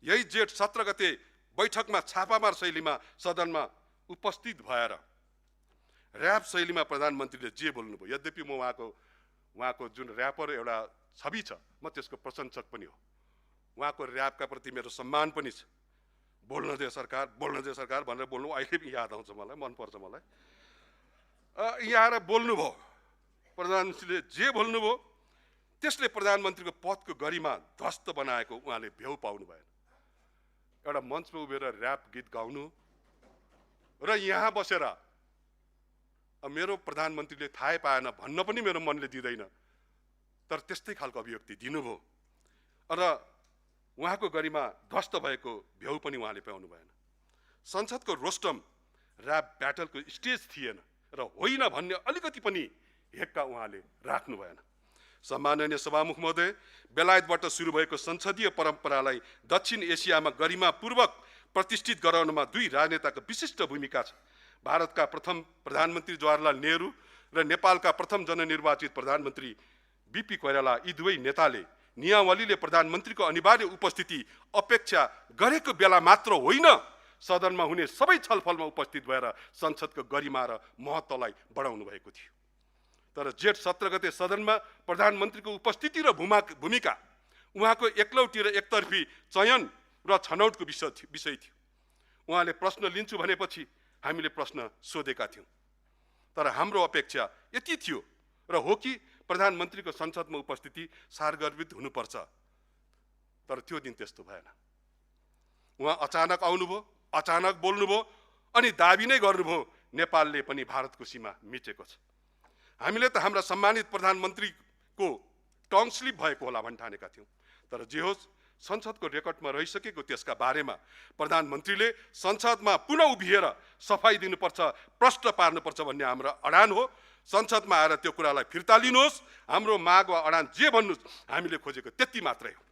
यही जेठ 17 गते बैठकमा छापामार शैलीमा सदनमा उपस्थित भएर र्याप शैलीमा प्रधानमन्त्रीले जे बोल्नुभयो, यद्यपि म उहाँको जुन र्यापर एउटा छवि छ, म त्यसको प्रशंसक पनि हो। उहाँको र्यापका प्रति मेरो सम्मान पनि छ। बोल्न दे सरकार भनेर बोल्नु अहिले पनि याद आउँछ मलाई, मनपर्छ मलाई। यहाँ आएर बोल्नुभयो, प्रधानमन्त्रीले जे बोल्नुभयो त्यसले प्रधानमन्त्रीको पदको गरिमा ध्वस्त बनाएको उहाँले भ्यौ पाउनु भएन। एउटा मञ्चमा उभिएर र्याप गीत गाउनु र यहाँ बसेर मेरो प्रधानमन्त्रीले थाहै पाएन भन्न पनि मेरो मनले दिँदैन, तर त्यस्तै खालको अभिव्यक्ति दिनुभयो र उहाँको गरिमा ध्वस्त भएको भ्यौ पनि उहाँले पाउनु भएन। संसदको रोस्टम र्याप ब्याटलको स्टेज थिएन र होइन भन्ने अलिकति पनि हेक्का उहाँले राख्नु भएन। सम्माननीय सभामुख महोदय, बेलायतबाट सुरु भएको संसदीय परम्परालाई दक्षिण एसियामा गरिमापूर्वक प्रतिष्ठित गराउनमा दुई राजनेताको विशिष्ट भूमिका छ। भारतका प्रथम प्रधानमन्त्री जवाहरलाल नेहरू र नेपालका प्रथम जननिर्वाचित प्रधानमन्त्री बीपी कोइराला, यी दुवै नेताले नियमावलीले प्रधानमन्त्रीको अनिवार्य उपस्थिति अपेक्षा गरेको बेला मात्र होइन, सदनमा हुने सबै छलफलमा उपस्थित भएर संसदको गरिमा र महत्त्वलाई बढाउनु भएको थियो। तर जेठ 17 गते सदनमा प्रधानमन्त्रीको उपस्थिति र भूमिका उहाँको एकलौटी र एकतर्फी चयन र छनौटको विषय थियो। उहाँले प्रश्न लिन्छु भनेपछि हामीले प्रश्न सोधेका थियौँ, तर हाम्रो अपेक्षा यति थियो र हो कि प्रधानमन्त्रीको संसदमा उपस्थिति सारगर्भित हुनुपर्छ, तर त्यो दिन त्यस्तो भएन। उहाँ अचानक आउनुभयो, अचानक बोल्नुभयो अनि दाबी नै गर्नुभयो नेपालले पनि भारतको सीमा मिचेको छ। हामीले त हाम्रा सम्मानित प्रधानमन्त्रीको टङ स्लिप भएको होला भन्ठानेका थियौँ, तर जे होस् संसदको रेकर्डमा रहिसकेको त्यसका बारेमा प्रधानमन्त्रीले संसदमा पुनः उभिएर सफाई दिनुपर्छ, प्रश्न पार्नुपर्छ भन्ने हाम्रो अडान हो। संसदमा आएर त्यो कुरालाई फिर्ता लिनुहोस्, हाम्रो माग वा अडान जे भन्नुहोस्, हामीले खोजेको त्यति मात्रै हो।